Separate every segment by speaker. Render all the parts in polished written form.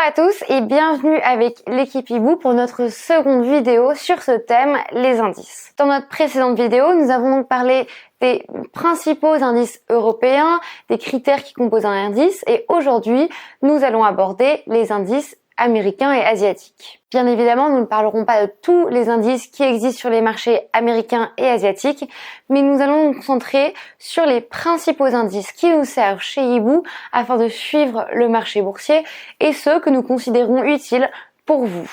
Speaker 1: à tous et bienvenue avec l'équipe Hibou pour notre seconde vidéo sur ce thème, les indices. Dans notre précédente vidéo, nous avons donc parlé des principaux indices européens, des critères qui composent un indice et aujourd'hui, nous allons aborder les indices américains et asiatiques. Bien évidemment, nous ne parlerons pas de tous les indices qui existent sur les marchés américains et asiatiques, mais nous allons nous concentrer sur les principaux indices qui nous servent chez Hibou afin de suivre le marché boursier et ceux que nous considérons utiles pour vous.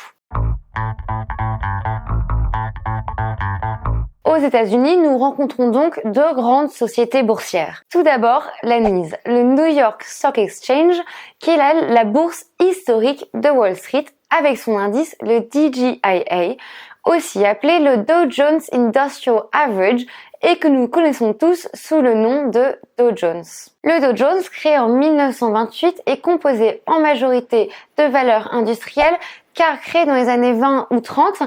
Speaker 1: Aux États-Unis, nous rencontrons donc deux grandes sociétés boursières. Tout d'abord, la NYSE, le New York Stock Exchange, qui est la bourse historique de Wall Street, avec son indice, le DJIA, aussi appelé le Dow Jones Industrial Average, et que nous connaissons tous sous le nom de Dow Jones. Le Dow Jones, créé en 1928, est composé en majorité de valeurs industrielles, car créé dans les années 20 ou 30,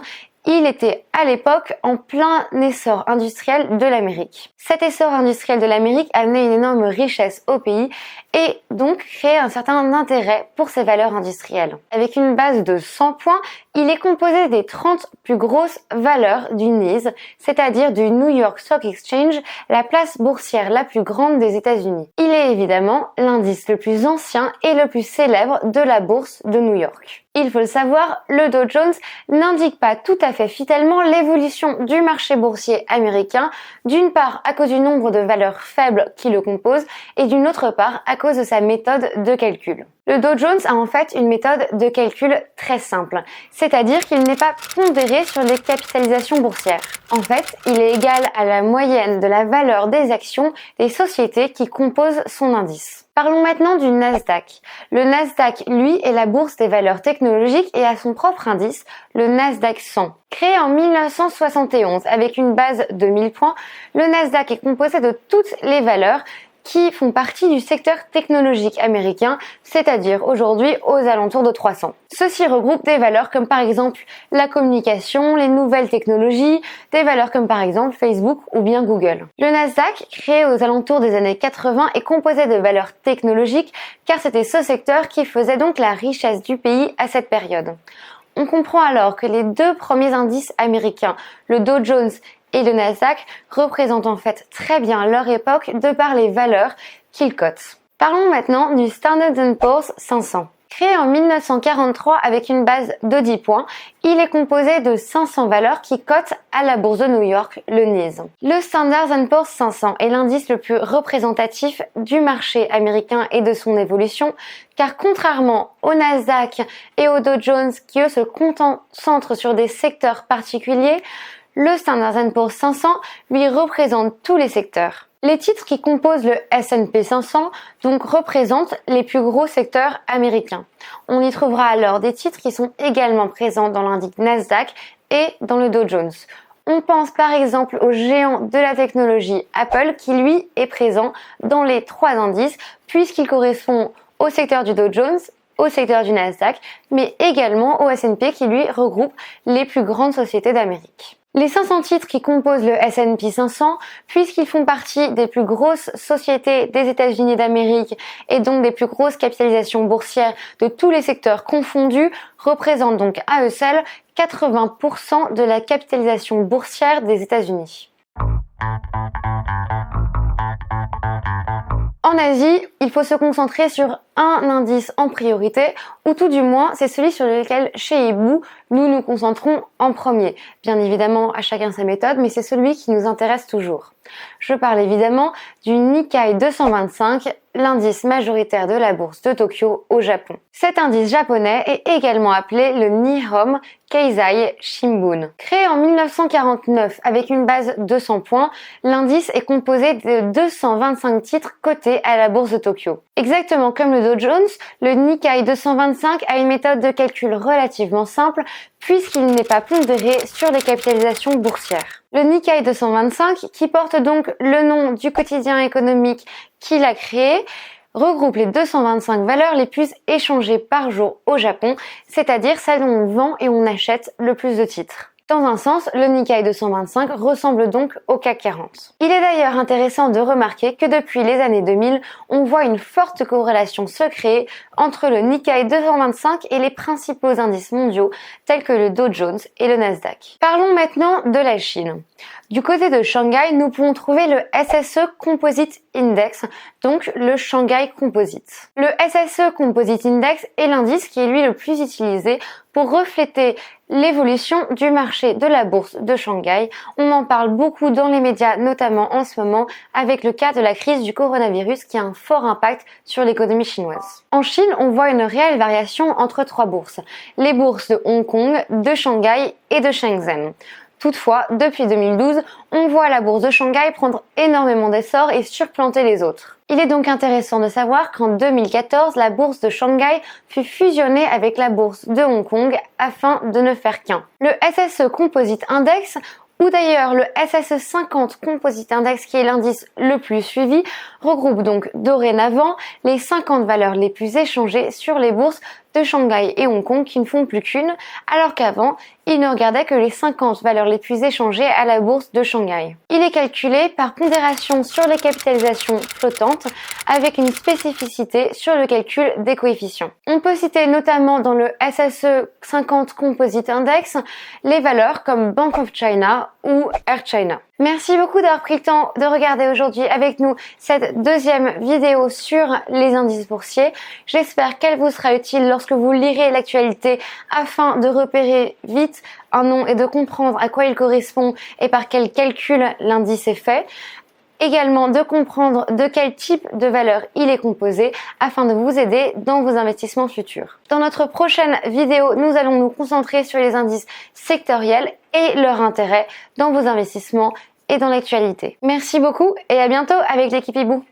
Speaker 1: il était à l'époque en plein essor industriel de l'Amérique. Cet essor industriel de l'Amérique a amené une énorme richesse au pays et donc créé un certain intérêt pour ces valeurs industrielles. Avec une base de 100 points, il est composé des 30 plus grosses valeurs du NYSE, c'est-à-dire du New York Stock Exchange, la place boursière la plus grande des États-Unis. Il est évidemment l'indice le plus ancien et le plus célèbre de la bourse de New York. Il faut le savoir, le Dow Jones n'indique pas tout à fait fidèlement l'évolution du marché boursier américain, d'une part à cause du nombre de valeurs faibles qui le composent et d'une autre part à cause de sa méthode de calcul. Le Dow Jones a en fait une méthode de calcul très simple, c'est-à-dire qu'il n'est pas pondéré sur les capitalisations boursières. En fait, il est égal à la moyenne de la valeur des actions des sociétés qui composent son indice. Parlons maintenant du Nasdaq. Le Nasdaq, lui, est la bourse des valeurs technologiques et a son propre indice, le Nasdaq 100. Créé en 1971 avec une base de 1000 points, le Nasdaq est composé de toutes les valeurs qui font partie du secteur technologique américain, c'est-à-dire aujourd'hui aux alentours de 300. Ceci regroupe des valeurs comme par exemple la communication, les nouvelles technologies, des valeurs comme par exemple Facebook ou bien Google. Le Nasdaq, créé aux alentours des années 80, est composé de valeurs technologiques car c'était ce secteur qui faisait donc la richesse du pays à cette période. On comprend alors que les deux premiers indices américains, le Dow Jones et le Nasdaq, représentent en fait très bien leur époque de par les valeurs qu'ils cotent. Parlons maintenant du Standard & Poor's 500. Créé en 1943 avec une base de 10 points, il est composé de 500 valeurs qui cotent à la bourse de New York, le NYSE. Le Standard & Poor's 500 est l'indice le plus représentatif du marché américain et de son évolution, car contrairement au Nasdaq et au Dow Jones qui eux se concentrent sur des secteurs particuliers, le Standard & Poor's 500 lui représente tous les secteurs. Les titres qui composent le S&P 500 donc représentent les plus gros secteurs américains. On y trouvera alors des titres qui sont également présents dans l'indice Nasdaq et dans le Dow Jones. On pense par exemple au géant de la technologie Apple qui lui est présent dans les trois indices puisqu'il correspond au secteur du Dow Jones, au secteur du Nasdaq, mais également au S&P qui lui regroupe les plus grandes sociétés d'Amérique. Les 500 titres qui composent le S&P 500, puisqu'ils font partie des plus grosses sociétés des États-Unis d'Amérique et donc des plus grosses capitalisations boursières de tous les secteurs confondus, représentent donc à eux seuls 80% de la capitalisation boursière des États-Unis. En Asie, il faut se concentrer sur un indice en priorité, ou tout du moins, c'est celui sur lequel, chez Hibou, nous nous concentrons en premier. Bien évidemment, à chacun sa méthode, mais c'est celui qui nous intéresse toujours. Je parle évidemment du Nikkei 225, l'indice majoritaire de la bourse de Tokyo au Japon. Cet indice japonais est également appelé le Nihon Keizai Shimbun. Créé en 1949 avec une base de 100 points, l'indice est composé de 225 titres cotés à la bourse de Tokyo. Exactement comme le Dow Jones, le Nikkei 225 a une méthode de calcul relativement simple puisqu'il n'est pas pondéré sur les capitalisations boursières. Le Nikkei 225, qui porte donc le nom du quotidien économique qu'il a créé, regroupe les 225 valeurs les plus échangées par jour au Japon, c'est-à-dire celles dont on vend et on achète le plus de titres. Dans un sens, le Nikkei 225 ressemble donc au CAC 40. Il est d'ailleurs intéressant de remarquer que depuis les années 2000, on voit une forte corrélation se créer entre le Nikkei 225 et les principaux indices mondiaux tels que le Dow Jones et le Nasdaq. Parlons maintenant de la Chine. Du côté de Shanghai, nous pouvons trouver le SSE Composite Index, donc le Shanghai Composite. Le SSE Composite Index est l'indice qui est lui le plus utilisé pour refléter l'évolution du marché de la bourse de Shanghai. On en parle beaucoup dans les médias, notamment en ce moment, avec le cas de la crise du coronavirus qui a un fort impact sur l'économie chinoise. En Chine, on voit une réelle variation entre trois bourses. Les bourses de Hong Kong, de Shanghai et de Shenzhen. Toutefois, depuis 2012, on voit la bourse de Shanghai prendre énormément d'essor et surplanter les autres. Il est donc intéressant de savoir qu'en 2014, la bourse de Shanghai fut fusionnée avec la bourse de Hong Kong afin de ne faire qu'un. Le SSE Composite Index, ou d'ailleurs le SSE 50 Composite Index qui est l'indice le plus suivi, regroupe donc dorénavant les 50 valeurs les plus échangées sur les bourses de Shanghai et Hong Kong qui ne font plus qu'une, alors qu'avant, il ne regardait que les 50 valeurs les plus échangées à la bourse de Shanghai. Il est calculé par pondération sur les capitalisations flottantes avec une spécificité sur le calcul des coefficients. On peut citer notamment dans le SSE 50 Composite Index les valeurs comme Bank of China ou Air China. Merci beaucoup d'avoir pris le temps de regarder aujourd'hui avec nous cette deuxième vidéo sur les indices boursiers. J'espère qu'elle vous sera utile lorsque vous lirez l'actualité afin de repérer vite un nom et de comprendre à quoi il correspond et par quel calcul l'indice est fait. Également de comprendre de quel type de valeur il est composé afin de vous aider dans vos investissements futurs. Dans notre prochaine vidéo, nous allons nous concentrer sur les indices sectoriels et leur intérêt dans vos investissements et dans l'actualité. Merci beaucoup et à bientôt avec l'équipe Hibou.